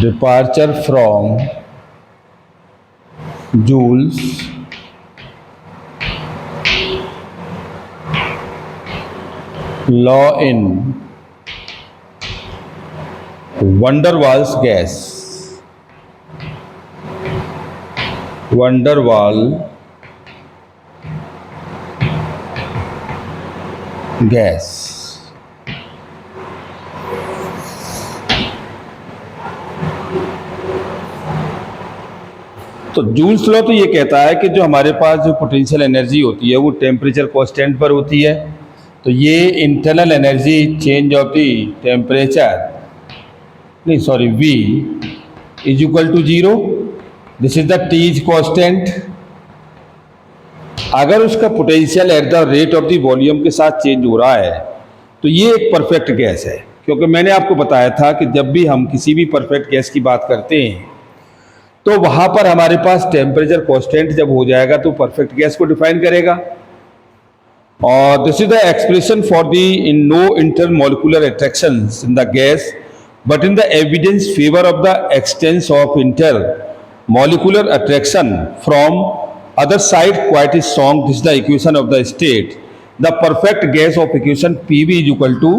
departure from Joule's law in van der Waals gas. Van der Waals gas. तो joules law तो ये कहता है कि जो हमारे पास जो पोटेंशियल एनर्जी होती है वो टेम्परेचर कांस्टेंट पर होती है। तो ये internal energy change of the temperature V is equal to 0। This is the T is constant. अगर उसका potential at the rate of the volume के साथ चेंज हो रहा है तो ये एक परफेक्ट गैस है, क्योंकि मैंने आपको बताया था कि जब भी हम किसी भी परफेक्ट गैस की बात करते हैं तो वहां पर हमारे पास टेम्परेचर कांस्टेंट जब हो जाएगा तो परफेक्ट गैस को डिफाइन करेगा। और this is the expression for the in no intermolecular attractions in the gas but in the evidence favour of the existence of intermolecular attraction from other side quite is strong. This is the equation of the state. The perfect gas of equation PV is equal to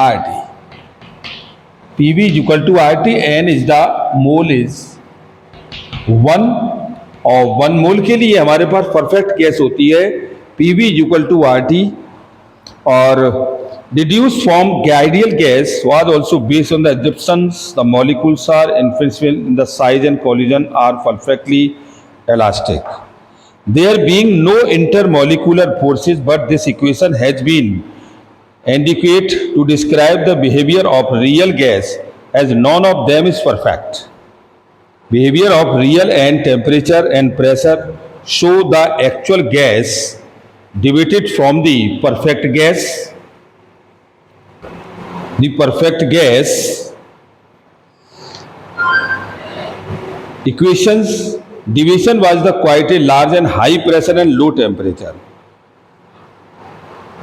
RT. PV is equal to RT. N is the mole is 1 और 1 मोल के लिए हमारे पास perfect gas होती है PV is equal to RT। और deduced from ideal gas was also based on the assumptions the molecules are infinitesimal in the size and collision are perfectly elastic, there being no intermolecular forces, but this equation has been adequate to describe the behavior of real gas as none of them is perfect. Behavior of real and temperature and pressure show the actual gas deviated from the perfect gas. The perfect gas equations deviation was the quite a large and high pressure and low temperature.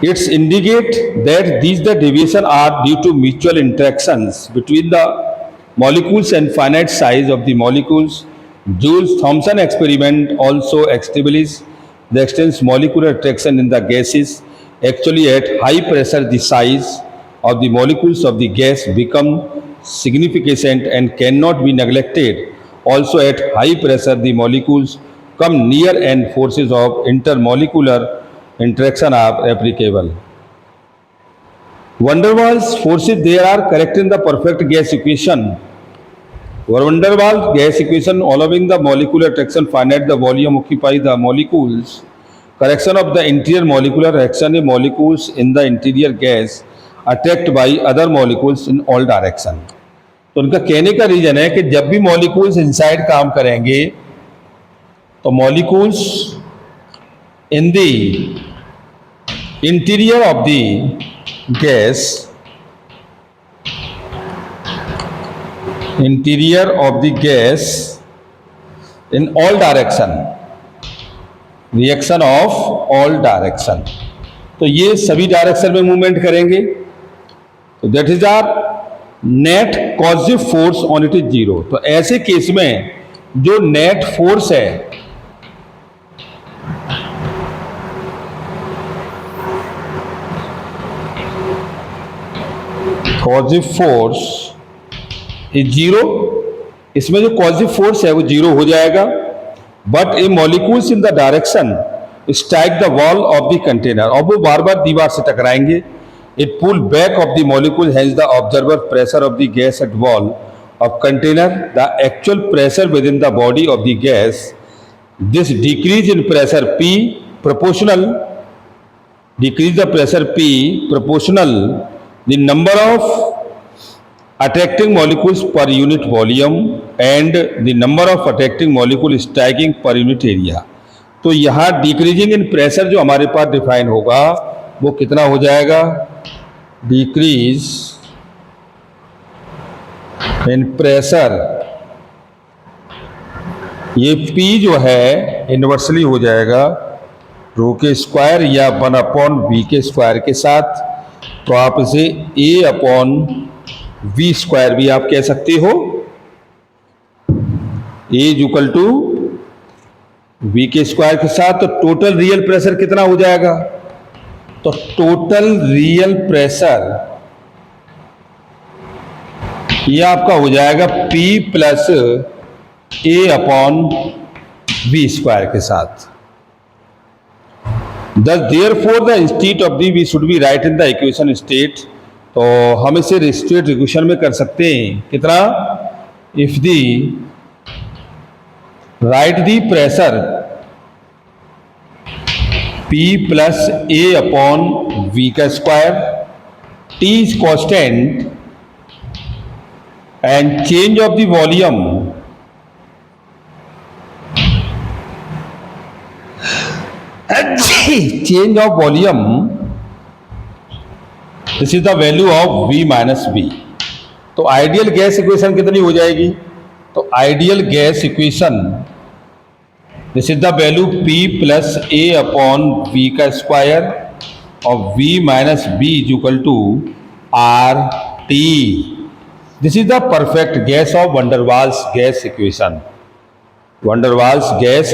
It's indicate that these the deviation are due to mutual interactions between the molecules and finite size of the molecules. Joule-Thomson experiment also established the extensive molecular attraction in the gases. Actually at high pressure the size of the molecules of the gas become significant and cannot be neglected. Also at high pressure the molecules come near and forces of intermolecular interaction are applicable. Van der Waals forces there are correct in the perfect gas equation. Van der Waals gas equation allowing the molecular attraction finite the volume occupy the molecules. Correction of the interior molecular action of molecules in the interior gas attracted by other molecules in all direction. तो उनका कहने का reason है कि जब भी molecules inside काम करेंगे तो molecules in the interior of the gas in all direction reaction of all direction, तो ये सभी डायरेक्शन में मूवमेंट करेंगे। तो that is our net cohesive force on it is 0। तो ऐसे केस में जो नेट फोर्स है कॉजिव फोर्स इज 0, इसमें जो कॉजिव फोर्स है वो 0 हो जाएगा। But A molecules in the direction strike the wall of the container, और वो बार बार दीवार से टकराएंगे। It pull back of the molecule, hence the observer pressure of the gas at wall of container, the actual pressure within the body of the gas. This decrease in pressure P proportional, decrease the pressure P proportional the number of attracting molecules per unit volume and the number of attracting molecule striking per unit area. तो यहाँ decreasing in pressure जो हमारे पास define होगा वो कितना हो जाएगा, decrease in pressure, ये P जो है इन्वर्सली हो जाएगा रो के स्क्वायर या 1/v के स्क्वायर के साथ। तो आप इसे A/v² भी आप कह सकते हो। ए इज इक्वल टू वी के स्क्वायर के साथ, तो टोटल रियल प्रेशर कितना हो जाएगा? तो टोटल रियल प्रेशर ये आपका हो जाएगा P plus A upon V square के साथ। Thus therefore the state of the we should be right in the equation state, तो हम इसे स्टेट इक्वेशन में कर सकते हैं कितना? If the right the pressure P plus A upon V का square, T is constant and change of the volume change of volume, this is the value of V minus V। तो ideal gas equation कितनी हो जाएगी? तो ideal gas equation this is the value P plus A upon V का square और V minus B is equal to RT। This is the perfect gas of van der Waals gas equation. Van der Waals gas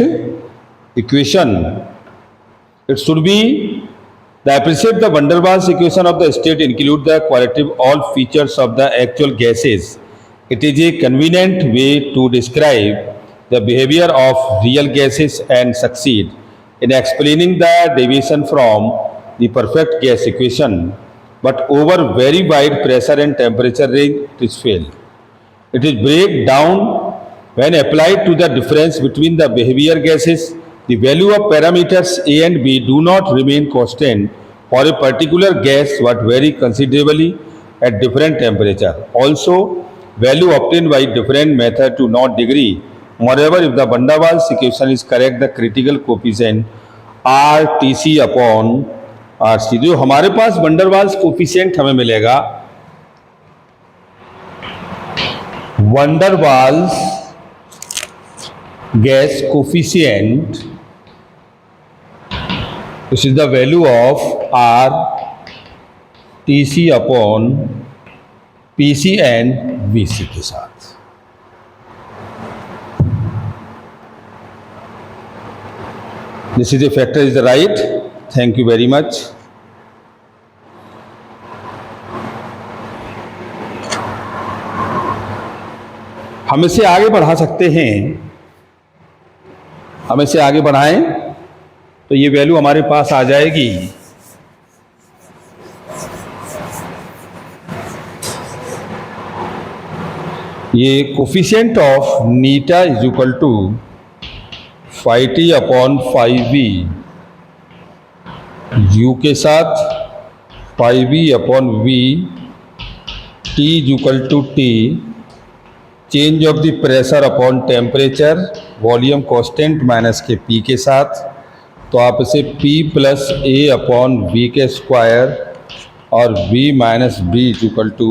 equation, it should be the appreciate the van der Waals equation of the state include the qualitative all features of the actual gases. It is a convenient way to describe the behavior of real gases and succeed in explaining the deviation from the perfect gas equation, but over very wide pressure and temperature range it is failed. It is break down when applied to the difference between the behavior gases. The value of parameters A and B do not remain constant for a particular gas but vary considerably at different temperature. Also, value obtained by different method to not degree. Moreover, if the van der Waals equation is correct, the critical coefficient RTC upon RC, जो हमारे पास van der Waals coefficient हमें मिलेगा, van der Waals gas coefficient, this is the value of R TC upon PC and VC के साथ। This is a factor is the right। Thank you very much। हम इसे आगे बढ़ा सकते हैं, हम इसे आगे बढ़ाएं तो ये वैल्यू हमारे पास आ जाएगी ये कोफिशिएंट ऑफ नीटा is equal to 5t upon 5v u के साथ 5v upon v, t is equal to t, change of the pressure upon temperature, volume constant minus के p के साथ। तो आप इसे P plus A upon V के स्क्वायर और V minus B is equal to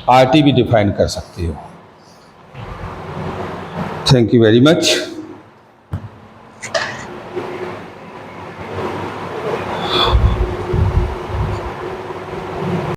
RT भी define कर सकते हो। Thank you very much.